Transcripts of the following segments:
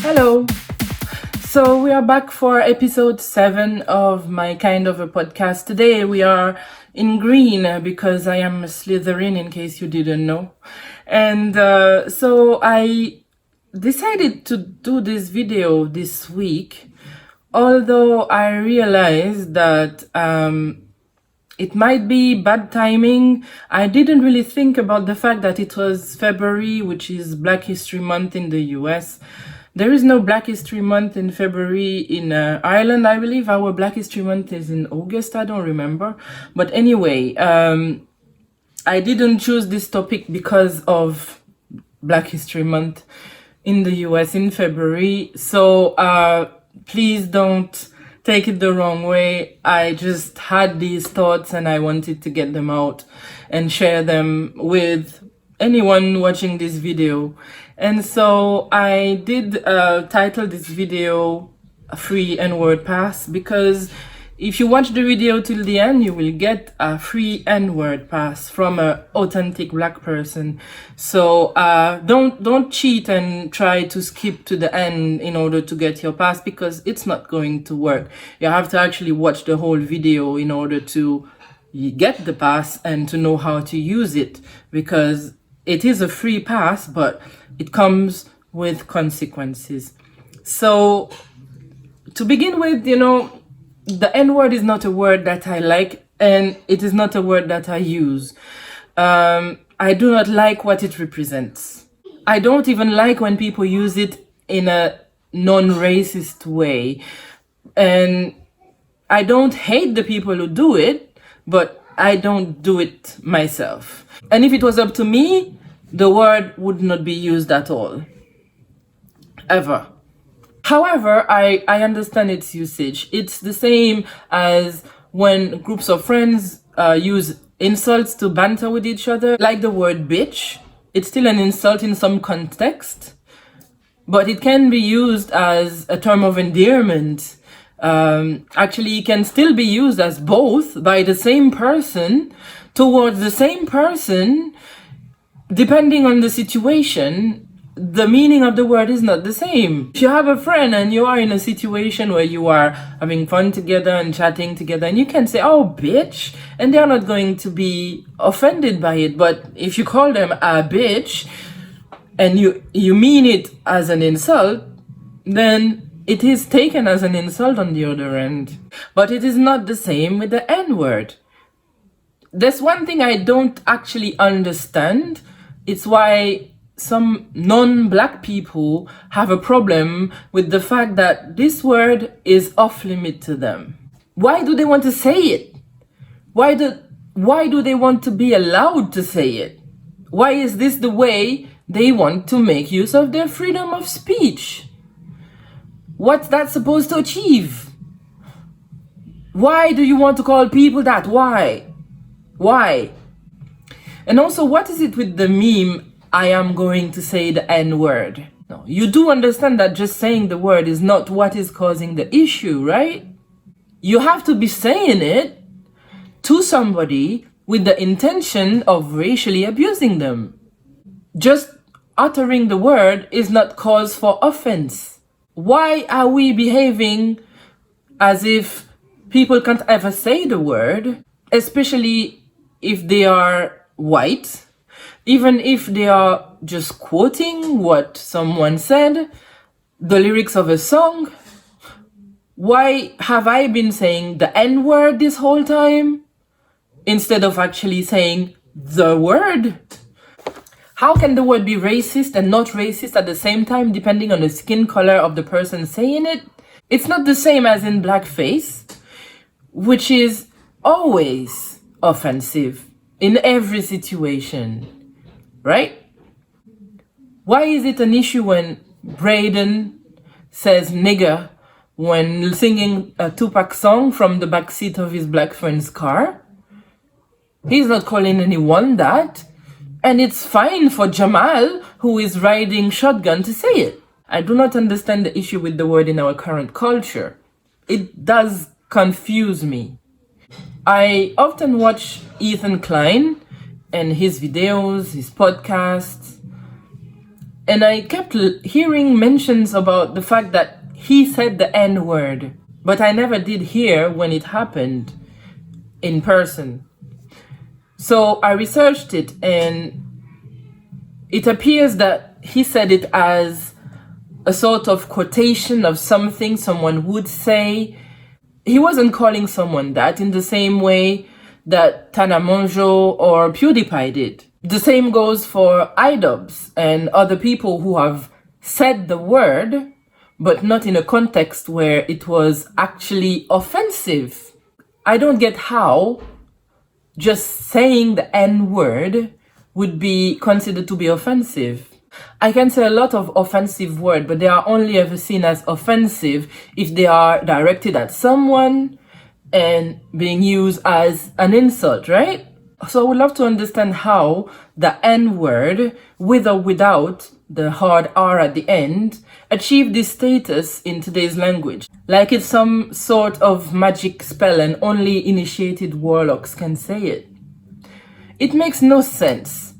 Hello. So we are back for episode 7 of my kind of a podcast. Today we are in green because I am a Slytherin, in case you didn't know. And so I decided to do this video this week, although I realized that it might be bad timing. I didn't really think about the fact that it was February, which is Black History Month in the US. There is no Black History Month in February in Ireland, I believe. Our Black History Month is in August, I don't remember. But anyway, I didn't choose this topic because of Black History Month in the US in February. So please don't take it the wrong way. I just had these thoughts and I wanted to get them out and share them with anyone watching this video. And so I did title this video a free N-word pass, because if you watch the video till the end, you will get a free N-word pass from an authentic Black person. So don't cheat and try to skip to the end in order to get your pass, because it's not going to work. You have to actually watch the whole video in order to get the pass and to know how to use it, because it is a free pass, but it comes with consequences. So to begin with, the N-word is not a word that I like, and it is not a word that I use. I do not like what it represents. I don't even like when people use it in a non-racist way. And I don't hate the people who do it, but I don't do it myself. And if it was up to me, the word would not be used at all. Ever. However, I understand its usage. It's the same as when groups of friends use insults to banter with each other, like the word bitch. It's still an insult in some context, but it can be used as a term of endearment. Actually, it can still be used as both by the same person towards the same person. Depending on the situation, the meaning of the word is not the same. If you have a friend and you are in a situation where you are having fun together and chatting together, and you can say, "Oh, bitch," and they're not going to be offended by it. But if you call them a bitch and you mean it as an insult, then it is taken as an insult on the other end. But it is not the same with the N-word. There's one thing I don't actually understand. It's why some non-Black people have a problem with the fact that this word is off limit to them. Why do they want to say it? Why do they want to be allowed to say it? Why is this the way they want to make use of their freedom of speech? What's that supposed to achieve? Why do you want to call people that? Why? And also, what is it with the meme, "I am going to say the N-word"? No, you do understand that just saying the word is not what is causing the issue, right? You have to be saying it to somebody with the intention of racially abusing them. Just uttering the word is not cause for offense. Why are we behaving as if people can't ever say the word, especially if they are white, even if they are just quoting what someone said, the lyrics of a song? Why have I been saying the N-word this whole time instead of actually saying the word? How can the word be racist and not racist at the same time, depending on the skin color of the person saying it? It's not the same as in blackface, which is always offensive in every situation, right? Why is it an issue when Braden says nigger when singing a Tupac song from the backseat of his black friend's car? He's not calling anyone that. And it's fine for Jamal, who is riding shotgun, to say it. I do not understand the issue with the word in our current culture. It does confuse me. I often watch Ethan Klein and his videos, his podcasts, And I kept hearing mentions about the fact that he said the N word, but I never did hear when it happened in person. So I researched it, and it appears that he said it as a sort of quotation of something someone would say. He wasn't calling someone that in the same way that Tana Mongeau or PewDiePie did. The same goes for iDubbbz and other people who have said the word, but not in a context where it was actually offensive. I don't get how just saying the N word would be considered to be offensive. I can say a lot of offensive words, but they are only ever seen as offensive if they are directed at someone and being used as an insult, right? So I would love to understand how the N word, with or without the hard R at the end, achieved this status in today's language. Like it's some sort of magic spell and only initiated warlocks can say it. It makes no sense.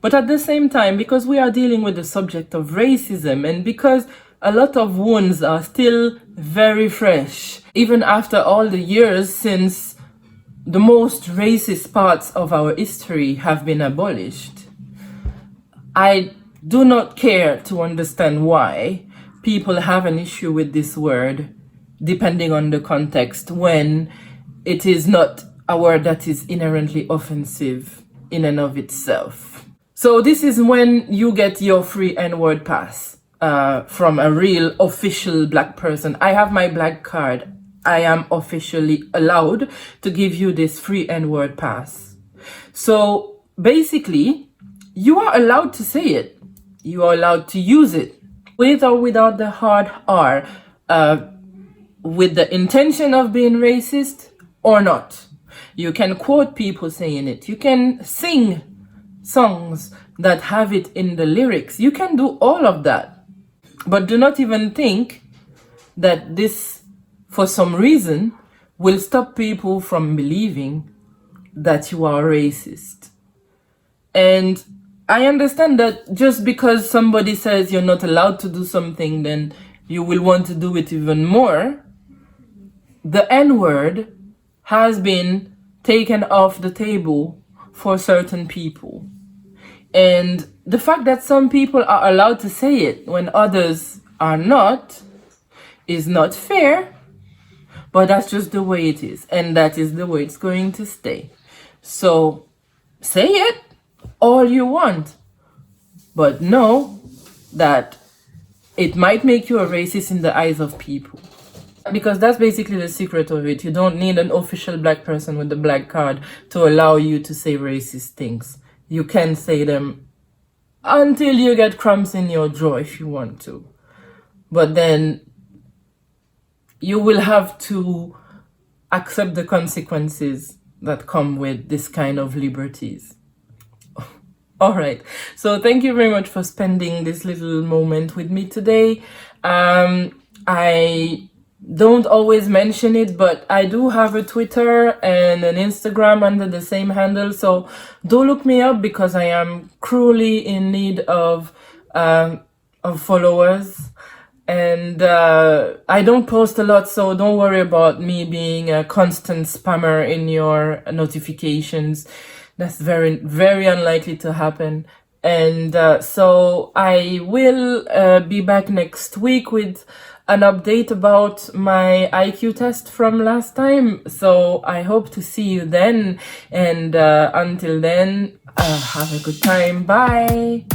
But at the same time, because we are dealing with the subject of racism and because a lot of wounds are still very fresh, even after all the years since the most racist parts of our history have been abolished, I do not care to understand why people have an issue with this word, depending on the context, when it is not a word that is inherently offensive in and of itself. So this is when you get your free N-word pass from a real official black person. I have my black card. I am officially allowed to give you this free N-word pass. So basically, you are allowed to say it. You are allowed to use it with or without the hard R, with the intention of being racist or not. You can quote people saying it. You can sing songs that have it in the lyrics. You can do all of that. But do not even think that this, for some reason, will stop people from believing that you are racist. And I understand that just because somebody says you're not allowed to do something, then you will want to do it even more. The N-word has been taken off the table for certain people. And the fact that some people are allowed to say it when others are not is not fair, but that's just the way it is, and that is the way it's going to stay. So say it all you want, but know that it might make you a racist in the eyes of people. Because that's basically the secret of it. You don't need an official black person with the black card to allow you to say racist things. You can say them until you get crumbs in your jaw if you want to. But then you will have to accept the consequences that come with this kind of liberties. All right. So thank you very much for spending this little moment with me today. I don't always mention it, but I do have a Twitter and an Instagram under the same handle. So do look me up because I am cruelly in need of followers. And I don't post a lot, so don't worry about me being a constant spammer in your notifications. That's very, very unlikely to happen. And so I will be back next week with an update about my IQ test from last time. So I hope to see you then. And until then, have a good time. Bye.